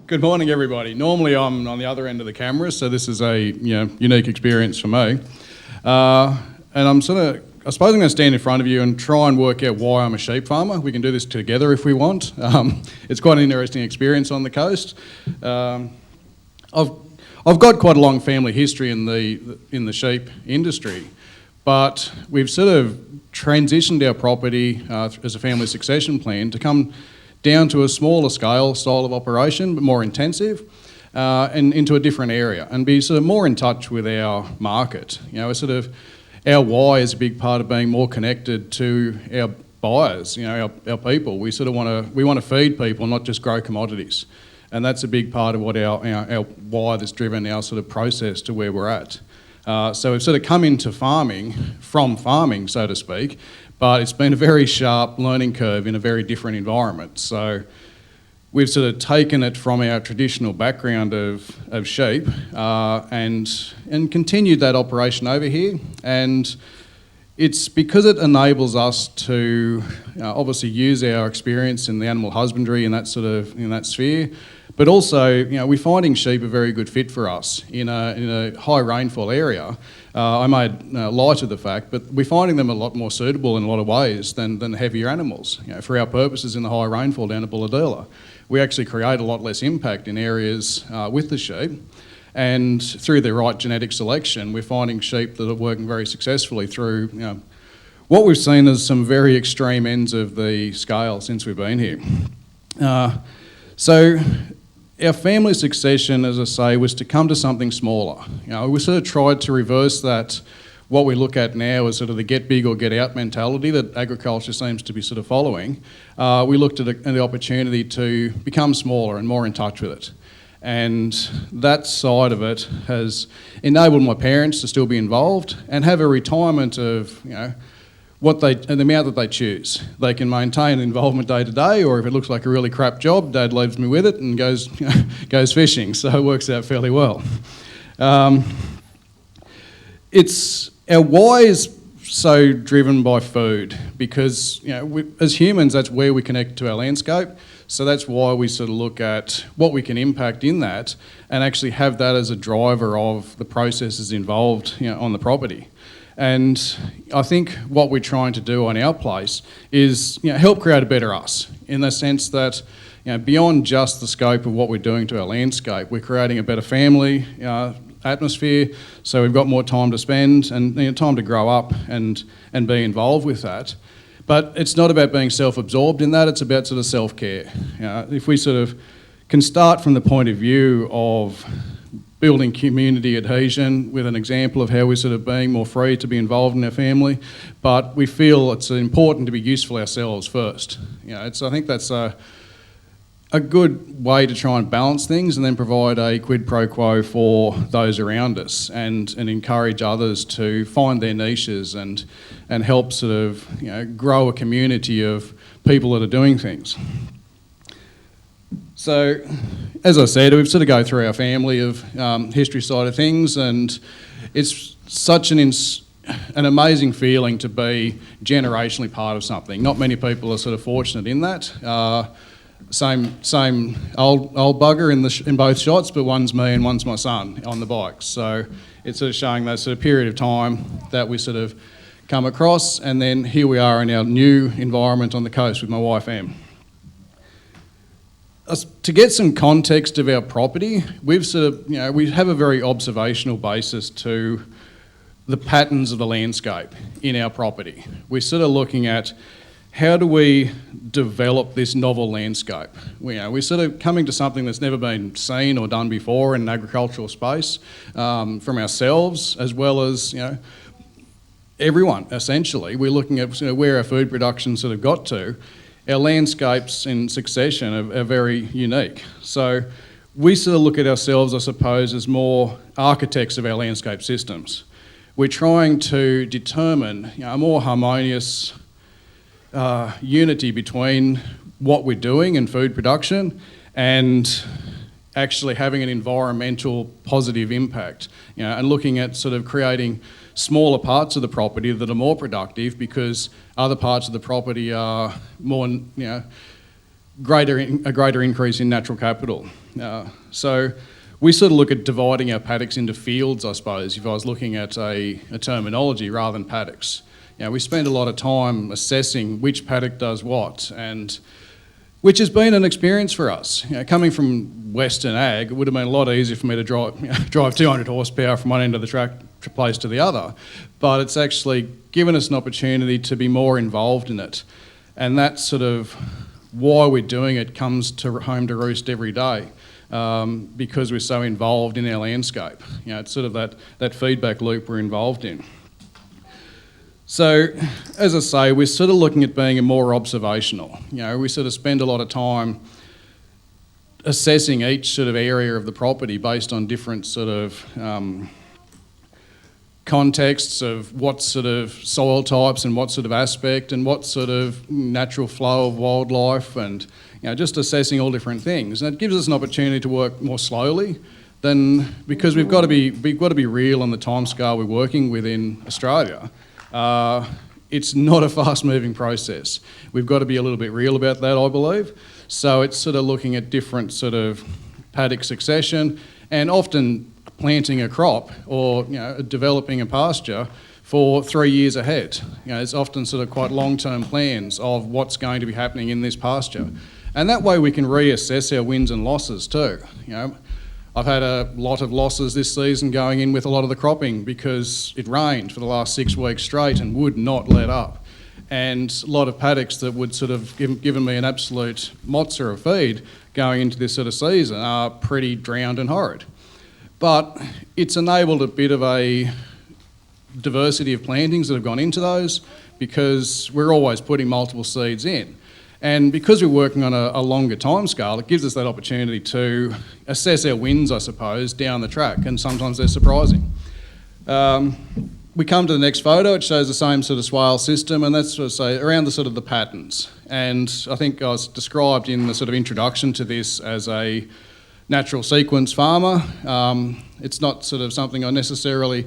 Good morning, everybody. Normally I'm on the other end of the camera, so this is a unique experience for me. And I suppose I'm going to stand in front of you and try and work out why I'm a sheep farmer. We can do this together if we want. It's quite an interesting experience on the coast. I've got quite a long family history in the sheep industry, but we've sort of transitioned our property as a family succession plan to come down to a smaller scale style of operation, but more intensive, and into a different area, and be sort of more in touch with our market. Our why is a big part of being more connected to our buyers, our people. We want to feed people, not just grow commodities, and that's a big part of what our why that's driven our sort of process to where we're at. So we've sort of come into farming from farming, so to speak, but it's been a very sharp learning curve in a very different environment. So we've sort of taken it from our traditional background of sheep and continued that operation over here. And it's because it enables us to obviously use our experience in the animal husbandry and that sphere, but also we're finding sheep a very good fit for us in a high rainfall area. I made light of the fact, but we're finding them a lot more suitable in a lot of ways than heavier animals. For our purposes in the high rainfall down at Bulahdelah, we actually create a lot less impact in areas with the sheep. And through the right genetic selection, we're finding sheep that are working very successfully through what we've seen as some very extreme ends of the scale since we've been here. So our family succession, as I say, was to come to something smaller. We sort of tried to reverse that. What we look at now is sort of the get big or get out mentality that agriculture seems to be sort of following. We looked at the opportunity to become smaller and more in touch with it. And that side of it has enabled my parents to still be involved and have a retirement of, the amount that they choose. They can maintain involvement day to day, or if it looks like a really crap job, Dad leaves me with it and goes fishing. So it works out fairly well. Our why is so driven by food because as humans, that's where we connect to our landscape. So that's why we sort of look at what we can impact in that and actually have that as a driver of the processes involved on the property. And I think what we're trying to do on our place is help create a better us in the sense that beyond just the scope of what we're doing to our landscape, we're creating a better family atmosphere, so we've got more time to spend and time to grow up and be involved with that. But it's not about being self-absorbed in that, it's about sort of self-care. If we sort of can start from the point of view of building community adhesion with an example of how we're sort of being more free to be involved in our family, but we feel it's important to be useful ourselves first. I think that's a good way to try and balance things and then provide a quid pro quo for those around us and encourage others to find their niches and help sort of grow a community of people that are doing things. So, as I said, we've sort of go through our family of history side of things, and it's such an amazing feeling to be generationally part of something. Not many people are sort of fortunate in that. Same old bugger in both shots, but one's me and one's my son on the bike. So it's sort of showing that sort of period of time that we sort of come across, and then here we are in our new environment on the coast with my wife Em. To get some context of our property, we've sort of we have a very observational basis to the patterns of the landscape in our property. We're sort of looking at how do we develop this novel landscape? We're sort of coming to something that's never been seen or done before in an agricultural space from ourselves as well as everyone, essentially. We're looking at where our food production sort of got to. Our landscapes in succession are very unique. So we sort of look at ourselves, I suppose, as more architects of our landscape systems. We're trying to determine a more harmonious unity between what we're doing in food production and actually having an environmental positive impact, and looking at sort of creating smaller parts of the property that are more productive because other parts of the property are more, a greater increase in natural capital. So we sort of look at dividing our paddocks into fields, I suppose, if I was looking at a terminology rather than paddocks. We spend a lot of time assessing which paddock does what, and which has been an experience for us. Coming from Western Ag, it would have been a lot easier for me to drive 200 horsepower from one end of the track place to the other, but it's actually given us an opportunity to be more involved in it. And that's sort of why we're doing it comes to home to roost every day, because we're so involved in our landscape. It's sort of that feedback loop we're involved in. So, as I say, we're sort of looking at being more observational. We sort of spend a lot of time assessing each sort of area of the property based on different sort of contexts of what sort of soil types and what sort of aspect and what sort of natural flow of wildlife, and just assessing all different things. And it gives us an opportunity to work more slowly than, because we've got to be real on the timescale we're working within Australia. It's not a fast-moving process. We've got to be a little bit real about that, I believe. So it's sort of looking at different sort of paddock succession and often planting a crop or developing a pasture for 3 years ahead. It's often sort of quite long-term plans of what's going to be happening in this pasture. And that way we can reassess our wins and losses too. I've had a lot of losses this season going in with a lot of the cropping because it rained for the last 6 weeks straight and would not let up. And a lot of paddocks that would sort of given me an absolute mozza of feed going into this sort of season are pretty drowned and horrid. But it's enabled a bit of a diversity of plantings that have gone into those because we're always putting multiple seeds in. And because we're working on a longer time scale, it gives us that opportunity to assess our wins, I suppose, down the track, and sometimes they're surprising. We come to the next photo, it shows the same sort of swale system, and that's sort of say around the sort of the patterns. And I think I was described in the sort of introduction to this as a natural sequence farmer. It's not sort of something I necessarily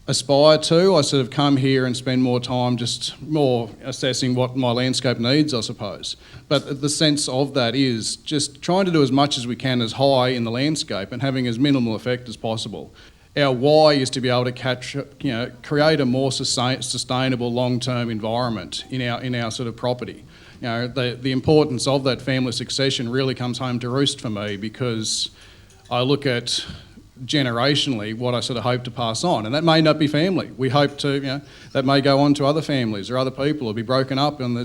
aspire to. I sort of come here and spend more time just more assessing what my landscape needs, I suppose. But the sense of that is just trying to do as much as we can as high in the landscape and having as minimal effect as possible. Our why is to be able to create a more sustainable long-term environment in our sort of property. The importance of that family succession really comes home to roost for me because I look at generationally what I sort of hope to pass on, and that may not be family. We hope to, that may go on to other families or other people or be broken up and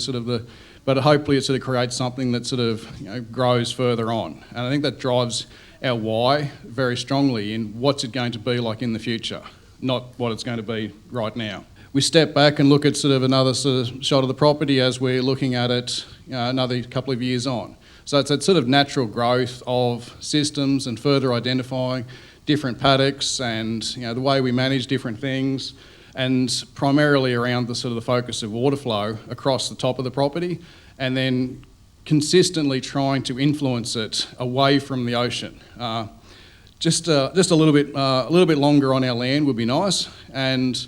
but hopefully it sort of creates something that sort of grows further on. And I think that drives our why very strongly in what's it going to be like in the future, not what it's going to be right now. We step back and look at sort of another sort of shot of the property as we're looking at it another couple of years on. So it's that sort of natural growth of systems and further identifying different paddocks and the way we manage different things, and primarily around the sort of the focus of water flow across the top of the property, and then consistently trying to influence it away from the ocean. Just a little bit longer on our land would be nice, and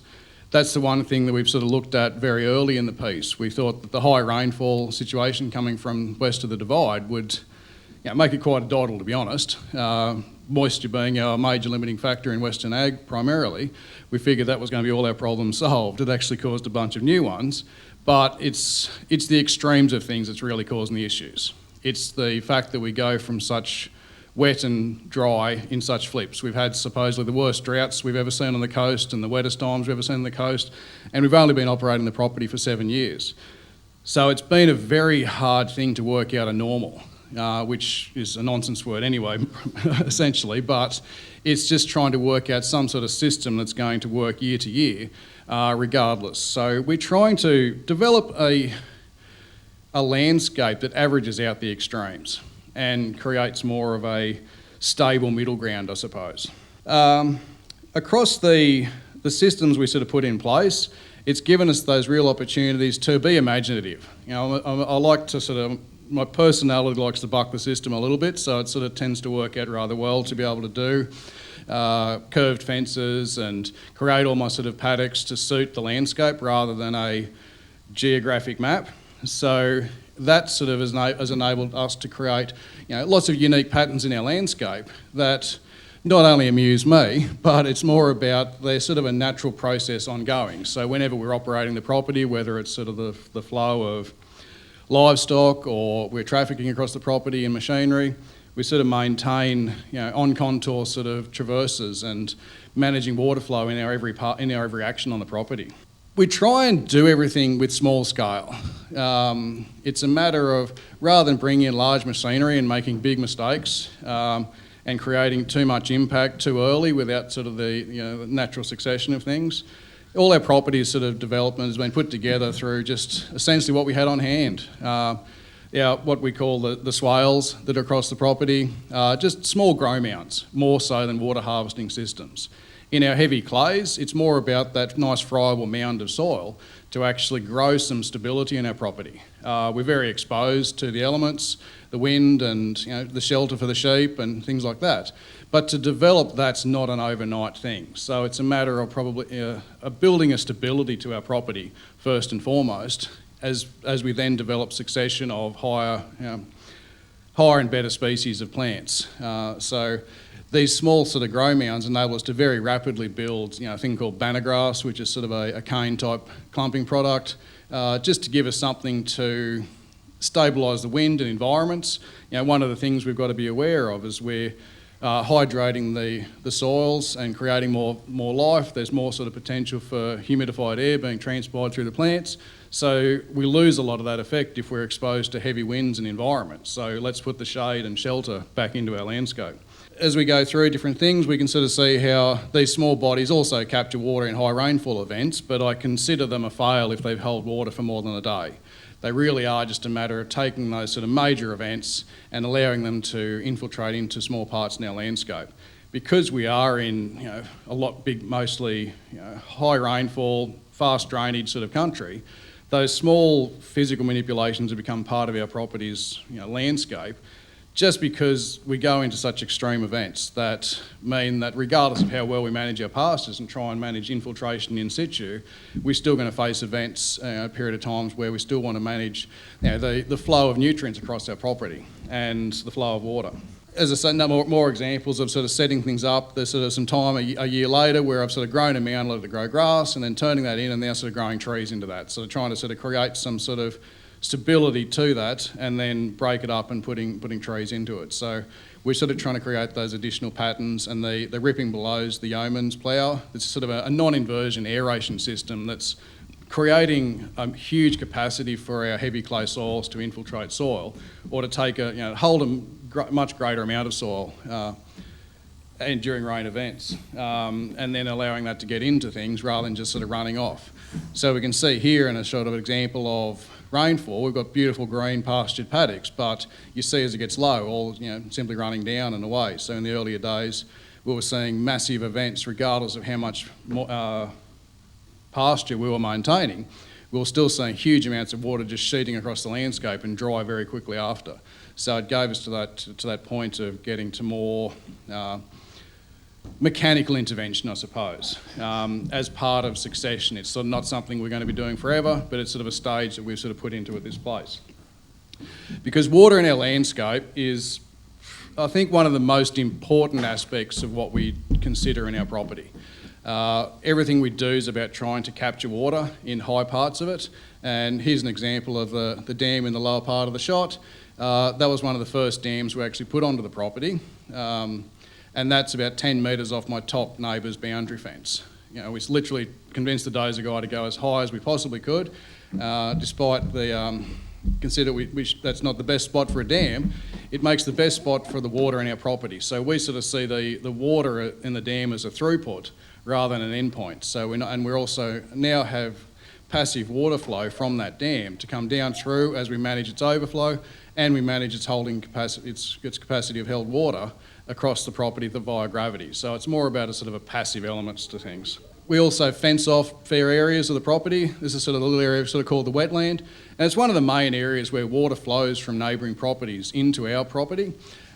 that's the one thing that we've sort of looked at very early in the piece. We thought that the high rainfall situation coming from west of the Divide would make it quite a doddle, to be honest. Moisture being our major limiting factor in Western Ag primarily, we figured that was going to be all our problems solved. It actually caused a bunch of new ones, but it's the extremes of things that's really causing the issues. It's the fact that we go from such wet and dry in such flips. We've had supposedly the worst droughts we've ever seen on the coast and the wettest times we've ever seen on the coast, and we've only been operating the property for 7 years. So it's been a very hard thing to work out a normal. Which is a nonsense word anyway, essentially, but it's just trying to work out some sort of system that's going to work year to year, regardless. So we're trying to develop a landscape that averages out the extremes and creates more of a stable middle ground, I suppose. Across the systems we sort of put in place, it's given us those real opportunities to be imaginative. I like to sort of, my personality likes to buck the system a little bit, so it sort of tends to work out rather well to be able to do curved fences and create all my sort of paddocks to suit the landscape rather than a geographic map. So that sort of has enabled us to create, lots of unique patterns in our landscape that not only amuse me, but it's more about they're sort of a natural process ongoing. So whenever we're operating the property, whether it's sort of the flow of livestock or we're trafficking across the property in machinery, we sort of maintain, on contour sort of traverses and managing water flow in our every action on the property. We try and do everything with small scale. It's a matter of, rather than bringing in large machinery and making big mistakes, and creating too much impact too early without sort of the natural succession of things. All our property sort of development has been put together through just essentially what we had on hand. What we call the swales that are across the property, just small grow mounds, more so than water harvesting systems. In our heavy clays, it's more about that nice friable mound of soil to actually grow some stability in our property. We're very exposed to the elements, the wind and the shelter for the sheep and things like that. But to develop, that's not an overnight thing. So it's a matter of probably building a stability to our property first and foremost, as we then develop succession of higher and better species of plants. So these small sort of grow mounds enable us to very rapidly build a thing called banner grass, which is sort of a cane type clumping product, just to give us something to stabilise the wind and environments. One of the things we've got to be aware of is we're hydrating the soils and creating more life. There's more sort of potential for humidified air being transpired through the plants. So we lose a lot of that effect if we're exposed to heavy winds and environments. So let's put the shade and shelter back into our landscape. As we go through different things, we can sort of see how these small bodies also capture water in high rainfall events, but I consider them a fail if they hold water for more than a day. They really are just a matter of taking those sort of major events and allowing them to infiltrate into small parts in our landscape. Because we are in mostly high rainfall, fast drainage sort of country, those small physical manipulations have become part of our property's landscape, just because we go into such extreme events that mean that regardless of how well we manage our pastures and try and manage infiltration in situ, we're still going to face events, a period of times where we still want to manage the flow of nutrients across our property and the flow of water. As I said, more examples of sort of setting things up. There's sort of some time a year later where I've sort of grown a mound, let it grow grass, and then turning that in and now sort of growing trees into that. So trying to sort of create some sort of stability to that and then break it up and putting trees into it. So we're sort of trying to create those additional patterns, and the ripping below's the yeoman's plough. It's sort of a non-inversion aeration system that's creating a huge capacity for our heavy clay soils to infiltrate soil or to take hold a much greater amount of soil and during rain events, and then allowing that to get into things rather than just sort of running off. So we can see here in a sort of example of rainfall, we've got beautiful green pastured paddocks, but you see as it gets low, all simply running down and away. So in the earlier days, we were seeing massive events regardless of how much pasture we were maintaining. We were still seeing huge amounts of water just sheeting across the landscape and dry very quickly after. So it gave us to that point of getting to more mechanical intervention, I suppose, as part of succession. It's sort of not something we're going to be doing forever, but it's sort of a stage that we've sort of put into at this place. Because water in our landscape is, I think, one of the most important aspects of what we consider in our property. Everything we do is about trying to capture water in high parts of it, and here's an example of the dam in the lower part of the shot. That was one of the first dams we actually put onto the property. And that's about 10 metres off my top neighbour's boundary fence. We literally convinced the dozer guy to go as high as we possibly could, despite consider that's not the best spot for a dam. It makes the best spot for the water in our property. So we sort of see the water in the dam as a throughput rather than an endpoint. So we also now have passive water flow from that dam to come down through as we manage its overflow and we manage its holding capacity, its capacity of held water across the property via gravity. So it's more about a sort of a passive elements to things. We also fence off fair areas of the property. This is sort of a little area sort of called the wetland. And it's one of the main areas where water flows from neighbouring properties into our property.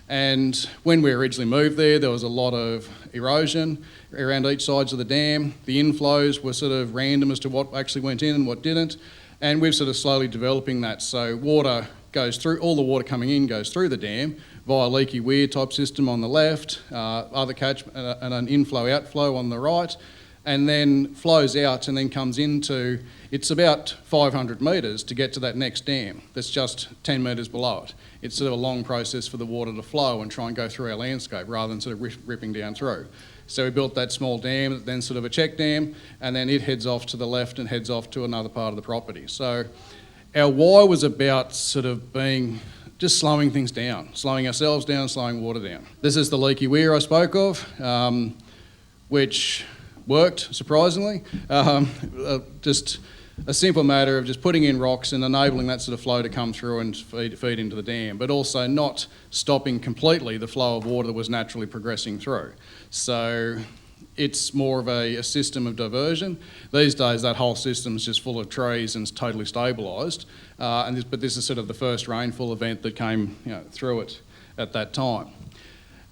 And when we originally moved there was a lot of erosion around each sides of the dam. The inflows were sort of random as to what actually went in and what didn't. And we're sort of slowly developing that. So water goes through, all the water coming in goes through the dam via leaky weir type system on the left, other catchment, and an inflow-outflow on the right, and then flows out and then comes into, it's about 500 metres to get to that next dam that's just 10 metres below it. It's sort of a long process for the water to flow and try and go through our landscape rather than sort of ripping down through. So we built that small dam, then sort of a check dam, and then it heads off to the left and heads off to another part of the property. So our why was about sort of being, just slowing things down, slowing ourselves down, slowing water down. This is the leaky weir I spoke of, which worked, surprisingly. Just a simple matter of just putting in rocks and enabling that sort of flow to come through and feed into the dam, but also not stopping completely the flow of water that was naturally progressing through. So it's more of a system of diversion. These days that whole system's just full of trees and it's totally stabilised, but this is sort of the first rainfall event that came through it at that time.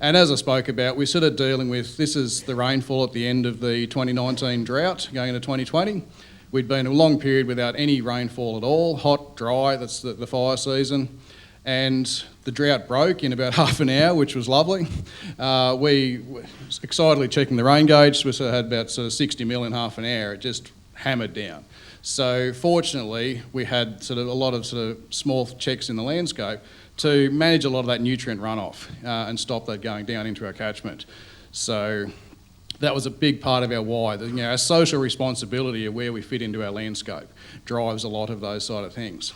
And as I spoke about, we're sort of dealing with, this is the rainfall at the end of the 2019 drought going into 2020. We'd been a long period without any rainfall at all, hot, dry, that's the fire season. And the drought broke in about half an hour, which was lovely. We were excitedly checking the rain gauge, we sort of had about sort of 60 mil in half an hour, it just hammered down. So fortunately, we had sort of a lot of sort of small checks in the landscape to manage a lot of that nutrient runoff and stop that going down into our catchment. So that was a big part of our why. Our social responsibility of where we fit into our landscape drives a lot of those sort of things.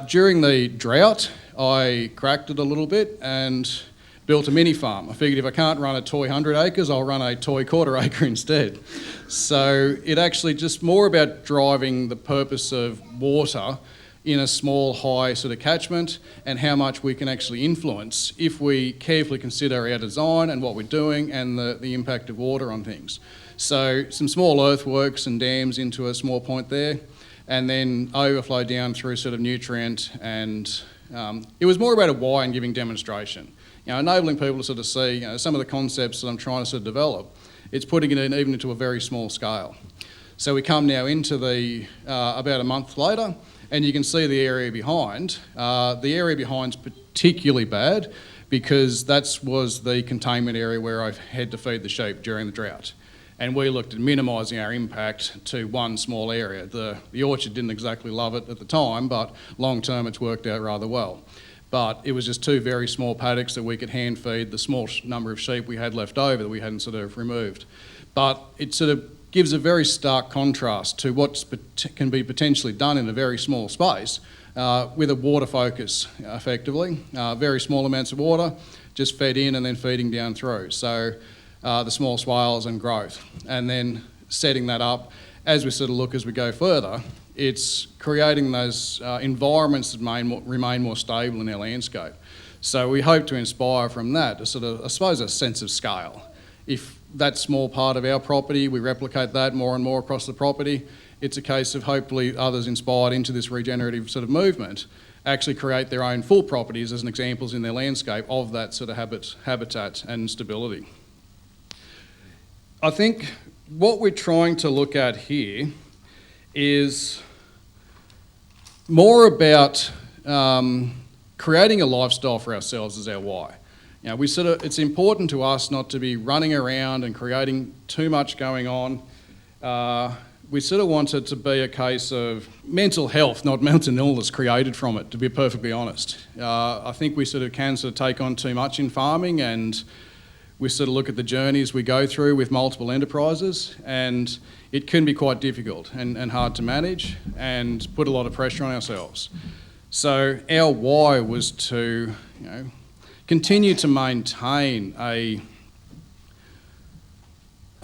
During the drought, I cracked it a little bit and built a mini farm. I figured if I can't run a toy 100 acres, I'll run a toy quarter acre instead. So it actually just more about driving the purpose of water in a small, high sort of catchment and how much we can actually influence if we carefully consider our design and what we're doing and the impact of water on things. So some small earthworks and dams into a small point there, and then overflow down through sort of nutrient, and it was more about a why and giving demonstration. Enabling people to sort of see some of the concepts that I'm trying to sort of develop. It's putting it in even into a very small scale. So we come now into the about a month later, and you can see the area behind. The area behind's particularly bad because that was the containment area where I had to feed the sheep during the drought. And we looked at minimising our impact to one small area. The orchard didn't exactly love it at the time, but long term it's worked out rather well. But it was just two very small paddocks that we could hand feed the small number of sheep we had left over that we hadn't sort of removed. But it sort of gives a very stark contrast to what can be potentially done in a very small space with a water focus, effectively. Very small amounts of water, just fed in and then feeding down through. So the small swales and growth. And then setting that up, as we sort of look as we go further, it's creating those environments that remain more stable in our landscape. So we hope to inspire from that a sort of, I suppose, a sense of scale. If that small part of our property, we replicate that more and more across the property, it's a case of hopefully others inspired into this regenerative sort of movement actually create their own full properties as an examples in their landscape of that sort of habitat and stability. I think what we're trying to look at here is more about creating a lifestyle for ourselves as our why. It's important to us not to be running around and creating too much going on. We sort of want it to be a case of mental health, not mental illness created from it, to be perfectly honest. I think we can take on too much in farming, and we sort of look at the journeys we go through with multiple enterprises, and it can be quite difficult and hard to manage and put a lot of pressure on ourselves. So our why was to continue to maintain a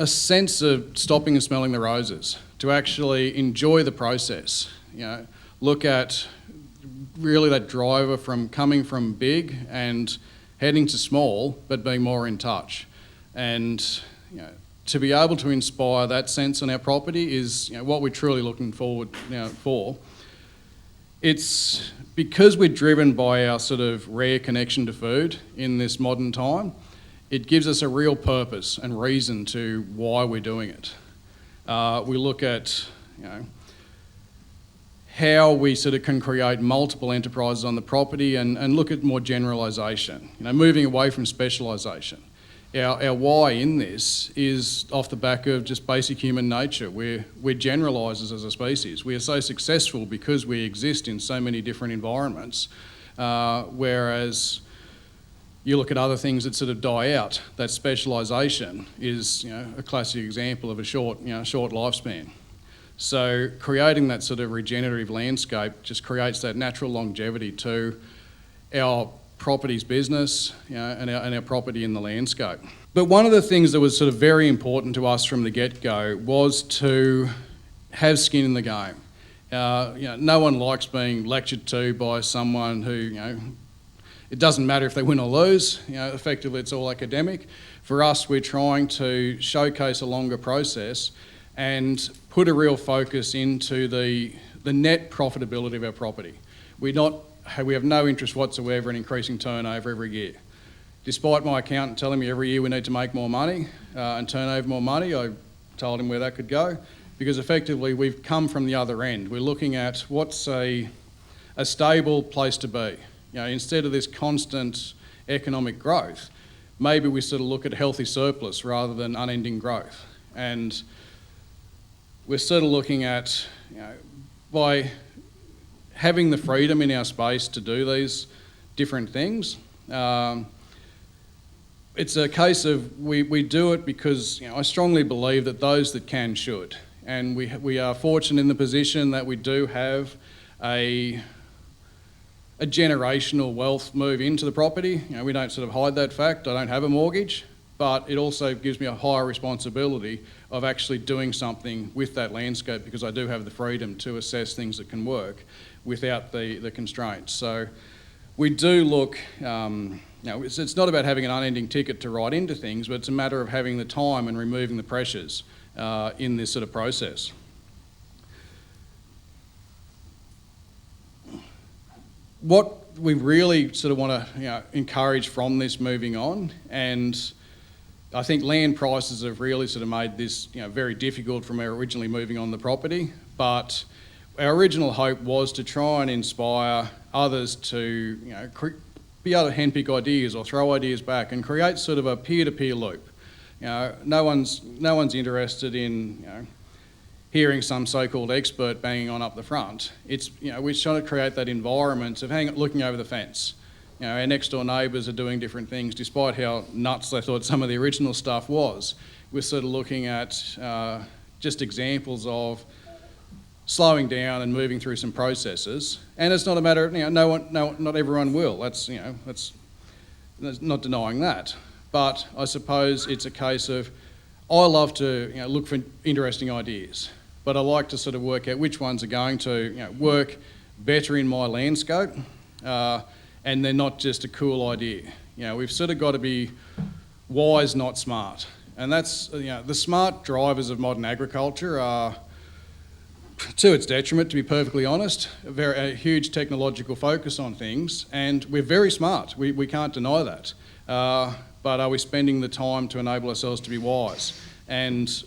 sense of stopping and smelling the roses, to actually enjoy the process. Look at really that driver from coming from big and heading to small, but being more in touch. And to be able to inspire that sense on our property is what we're truly looking forward for. It's because we're driven by our sort of rare connection to food in this modern time, it gives us a real purpose and reason to why we're doing it. We look at how we sort of can create multiple enterprises on the property and look at more generalisation, moving away from specialisation. Our why in this is off the back of just basic human nature. We're generalisers as a species. We are so successful because we exist in so many different environments, whereas you look at other things that sort of die out. That specialisation is a classic example of a short lifespan. So creating that sort of regenerative landscape just creates that natural longevity to our property's business, and our property in the landscape. But one of the things that was sort of very important to us from the get-go was to have skin in the game. No one likes being lectured to by someone who, it doesn't matter if they win or lose, effectively it's all academic. For us, we're trying to showcase a longer process and put a real focus into the net profitability of our property. We have no interest whatsoever in increasing turnover every year. Despite my accountant telling me every year we need to make more money and turn over more money, I told him where that could go, because effectively we've come from the other end. We're looking at what's a stable place to be. Instead of this constant economic growth, maybe we sort of look at a healthy surplus rather than unending growth. And we're sort of looking at, by having the freedom in our space to do these different things, it's a case of we do it because I strongly believe that those that can should. And we are fortunate in the position that we do have a generational wealth move into the property. We don't sort of hide that fact. I don't have a mortgage, but it also gives me a higher responsibility of actually doing something with that landscape, because I do have the freedom to assess things that can work without the constraints. So we do look, it's not about having an unending ticket to write into things, but it's a matter of having the time and removing the pressures in this sort of process. What we really sort of want to encourage from this moving on, and I think land prices have really sort of made this very difficult from our originally moving on the property, but our original hope was to try and inspire others to be able to handpick ideas or throw ideas back and create sort of a peer-to-peer loop. No one's interested in hearing some so-called expert banging on up the front. It's we're trying to create that environment of looking over the fence. Our next door neighbours are doing different things, despite how nuts they thought some of the original stuff was. We're sort of looking at just examples of slowing down and moving through some processes. And it's not a matter of, not everyone will. That's not denying that. But I suppose it's a case of, I love to look for interesting ideas, but I like to sort of work out which ones are going to work better in my landscape, and they're not just a cool idea. We've sort of got to be wise, not smart. And that's, the smart drivers of modern agriculture are, to its detriment, to be perfectly honest, a huge technological focus on things, and we're very smart. We can't deny that. But are we spending the time to enable ourselves to be wise and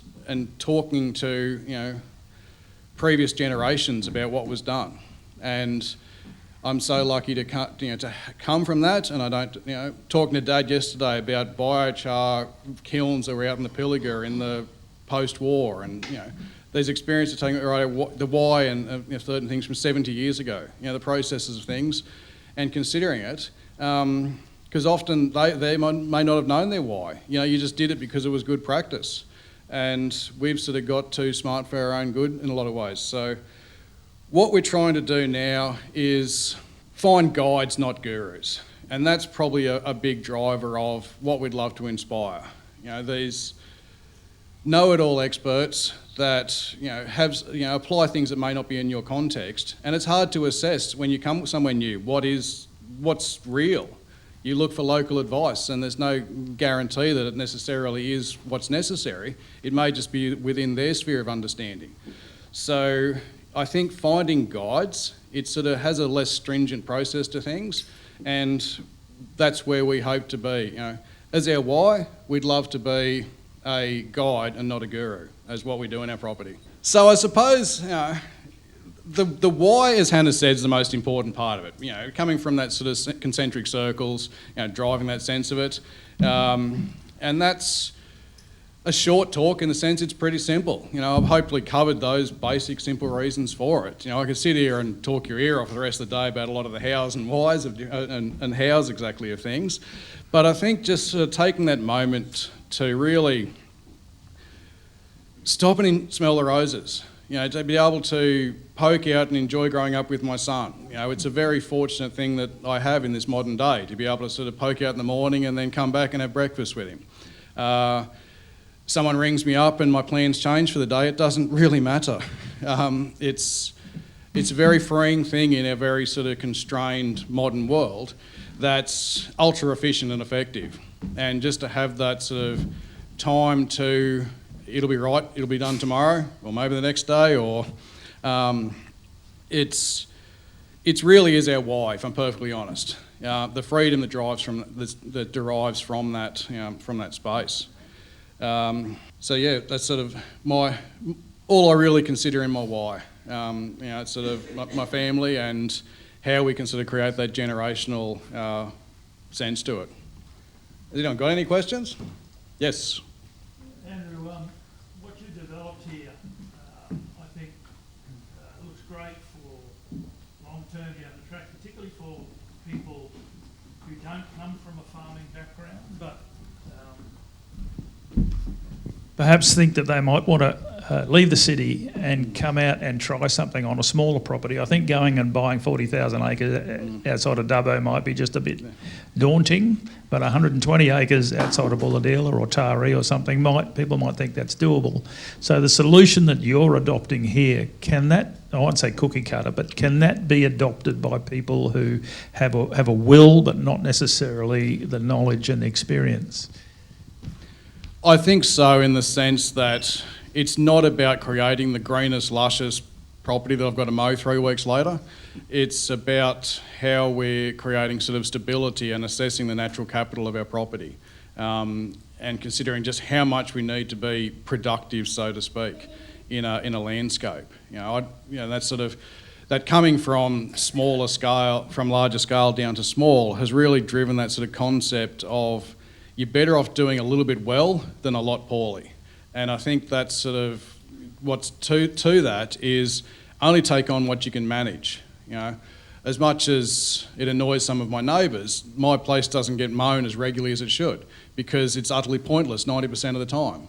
talking to previous generations about what was done? And I'm so lucky to come from that, and I don't, talking to Dad yesterday about biochar kilns that were out in the Pilliga in the post-war, and these experiences taking the why and certain things from 70 years ago, the processes of things, and considering it, because often they may not have known their why. You just did it because it was good practice, and we've sort of got too smart for our own good in a lot of ways. So what we're trying to do now is find guides, not gurus, and that's probably a big driver of what we'd love to inspire. These know-it-all experts that apply things that may not be in your context, and it's hard to assess when you come somewhere new what's real. You look for local advice, and there's no guarantee that it necessarily is what's necessary. It may just be within their sphere of understanding. So I think finding guides, it sort of has a less stringent process to things, and that's where we hope to be. As our why, we'd love to be a guide and not a guru, as what we do in our property. So I suppose the why, as Hannah said, is the most important part of it. You know, coming from that sort of concentric circles, you know, driving that sense of it, and that's a short talk in the sense it's pretty simple. You know, I've hopefully covered those basic, simple reasons for it. You know, I could sit here and talk your ear off for the rest of the day about a lot of the hows and whys of, and hows exactly of things, but I think just sort of taking that moment to really stop and smell the roses. You know, to be able to poke out and enjoy growing up with my son. You know, it's a very fortunate thing that I have in this modern day, to be able to sort of poke out in the morning and then come back and have breakfast with him. Someone rings me up and my plans change for the day, it doesn't really matter. It's a very freeing thing in a very sort of constrained modern world that's ultra efficient and effective. And just to have that sort of time to, it'll be right, it'll be done tomorrow, or maybe the next day, or it's really is our why, if I'm perfectly honest. The freedom that derives from that, you know, from that space. So yeah, that's sort of all I really consider in my why. You know, it's sort of my family and how we can sort of create that generational sense to it. Has anyone got any questions? Yes. Andrew, what you developed here, I think looks great for long-term down the track, particularly for people who don't come from a farming background, but perhaps think that they might want to leave the city and come out and try something on a smaller property. I think going and buying 40,000 acres outside of Dubbo might be just a bit daunting, but 120 acres outside of Bulahdelah or Taree or something, people might think that's doable. So the solution that you're adopting here, can that, I won't say cookie cutter, but can that be adopted by people who have a will but not necessarily the knowledge and experience? I think so, in the sense that it's not about creating the greenest, luscious property that I've got to mow 3 weeks later. It's about how we're creating sort of stability and assessing the natural capital of our property, and considering just how much we need to be productive, so to speak, in a landscape. You know, that's sort of, that coming from smaller scale, from larger scale down to small, has really driven that sort of concept of you're better off doing a little bit well than a lot poorly. And I think that's sort of what's to that is only take on what you can manage. You know, as much as it annoys some of my neighbours, my place doesn't get mown as regularly as it should because it's utterly pointless 90% of the time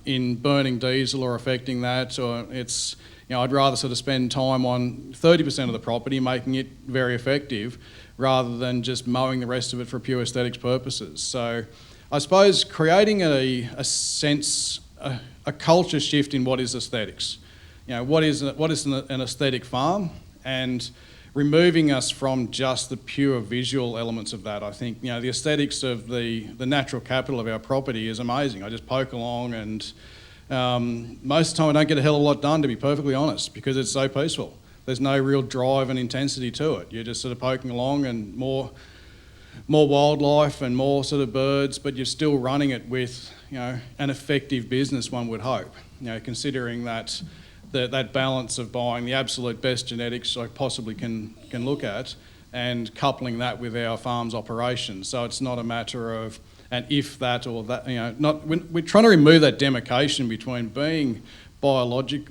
in burning diesel or affecting that, or it's, you know, I'd rather sort of spend time on 30% of the property making it very effective rather than just mowing the rest of it for pure aesthetics purposes. So I suppose creating a sense, a culture shift in what is aesthetics. You know, what is an aesthetic farm, and removing us from just the pure visual elements of that. I think, you know, the aesthetics of the natural capital of our property is amazing. I just poke along and most of the time I don't get a hell of a lot done, to be perfectly honest, because it's so peaceful. There's no real drive and intensity to it. You're just sort of poking along, and more wildlife and more sort of birds, but you're still running it with, you know, an effective business, one would hope. You know, considering that that balance of buying the absolute best genetics I possibly can look at, and coupling that with our farm's operations. So it's not a matter of an if that or that. You know, we're trying to remove that demarcation between being biologic,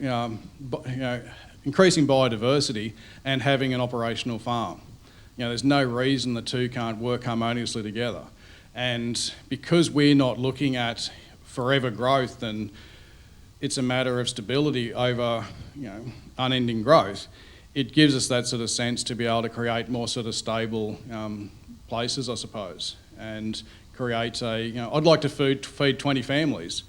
increasing biodiversity and having an operational farm. You know, there's no reason the two can't work harmoniously together. And because we're not looking at forever growth and it's a matter of stability over, you know, unending growth, it gives us that sort of sense to be able to create more sort of stable places, I suppose, and create you know, I'd like to feed 20 families,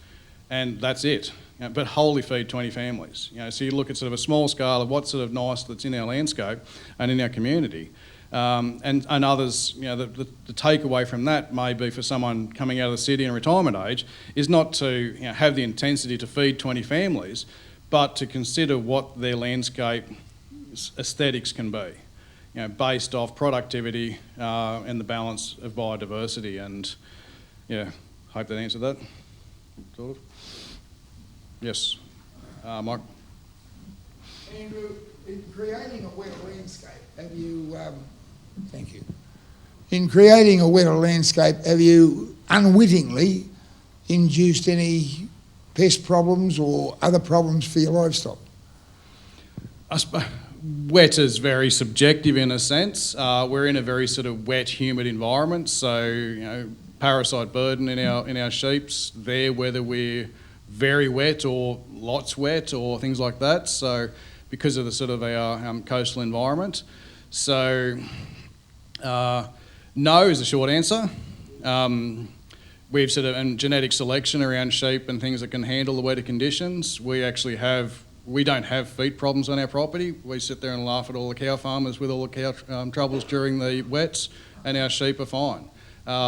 and that's it. You know, but wholly feed 20 families. You know, so you look at sort of a small scale of what's sort of nice that's in our landscape and in our community. And others, you know, the takeaway from that may be for someone coming out of the city in retirement age is not to, you know, have the intensity to feed 20 families, but to consider what their landscape aesthetics can be, you know, based off productivity and the balance of biodiversity. And yeah, hope that answered that, sort of. Yes, Mike. Andrew, in creating a wetter landscape, have you, thank you. In creating a wetter landscape, have you unwittingly induced any pest problems or other problems for your livestock? Wet is very subjective in a sense. We're in a very sort of wet, humid environment, so parasite burden in our sheep's there, whether we're very wet or lots wet or things like that. So because of the sort of our coastal environment, so no is the short answer. We've sort of and genetic selection around sheep and things that can handle the wetter conditions. We don't have feet problems on our property. We sit there and laugh at all the cow farmers with all the cow troubles during the wets, and our sheep are fine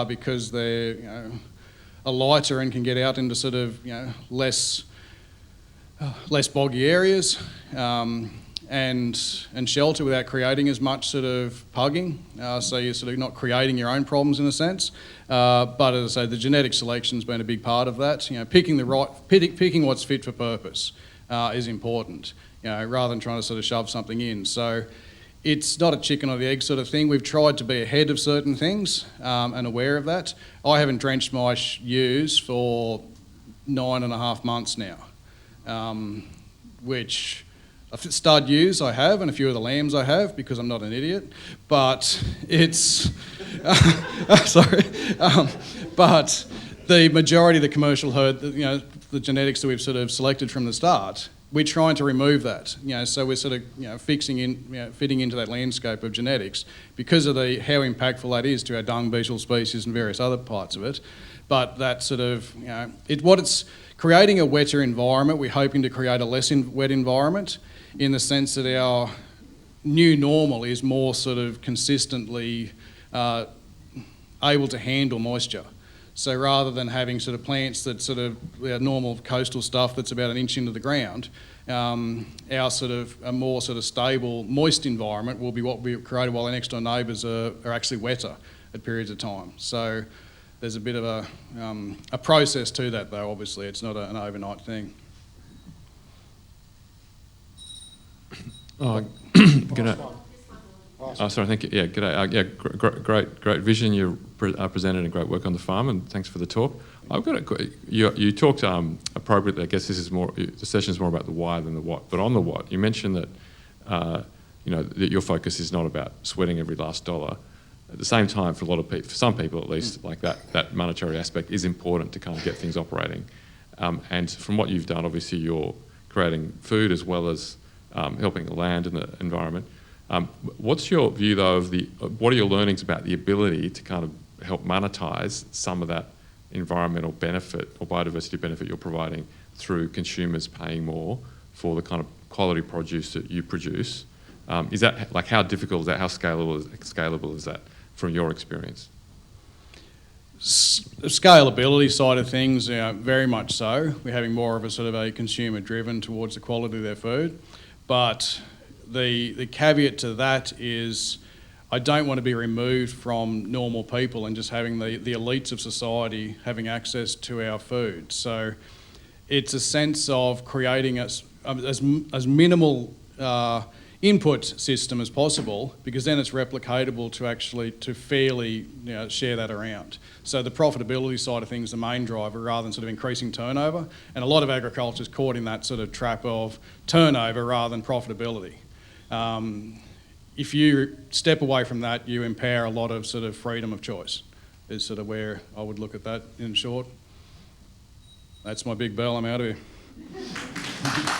because they're are lighter and can get out into sort of less boggy areas and shelter without creating as much sort of pugging. So you're sort of not creating your own problems in a sense. But as I say, the genetic selection's been a big part of that. Picking what's fit for purpose is important. Rather than trying to sort of shove something in. So it's not a chicken or the egg sort of thing. We've tried to be ahead of certain things and aware of that. I haven't drenched my ewes for 9.5 months now, which stud ewes I have and a few of the lambs I have because I'm not an idiot, but it's sorry, but the majority of the commercial herd, the genetics that we've sort of selected from the start, we're trying to remove that. So we're sort of fitting into that landscape of genetics because of how impactful that is to our dung beetle species and various other parts of it. But that sort of it's creating a wetter environment. We're hoping to create a less wet environment in the sense that our new normal is more sort of consistently able to handle moisture. So rather than having sort of plants that sort of normal coastal stuff that's about an inch into the ground, our sort of a more sort of stable, moist environment will be what we created while our next door neighbours are actually wetter at periods of time. So there's a bit of a process to that though, obviously. It's not an overnight thing. Oh, g'day. Oh, sorry, thank you. Yeah, g'day. Great vision you presented and great work on the farm, and thanks for the talk. I've got you talked appropriately. I guess this is more the session is more about the why than the what. But on the what, you mentioned that that your focus is not about sweating every last dollar. At the same time, for a lot of people, for some people at least, like that monetary aspect is important to kind of get things operating. And from what you've done, obviously you're creating food as well as helping the land and the environment. What's your view though of what are your learnings about the ability to kind of help monetize some of that environmental benefit or biodiversity benefit you're providing through consumers paying more for the kind of quality produce that you produce? Is that like how difficult is that? How scalable is that from your experience? The scalability side of things, very much so. We're having more of a sort of a consumer driven towards the quality of their food. But the caveat to that is I don't want to be removed from normal people and just having the elites of society having access to our food. So it's a sense of creating as minimal input system as possible, because then it's replicatable to fairly share that around. So the profitability side of things is the main driver rather than sort of increasing turnover. And a lot of agriculture is caught in that sort of trap of turnover rather than profitability. If you step away from that, you impair a lot of sort of freedom of choice, is sort of where I would look at that in short. That's my big bell, I'm out of here.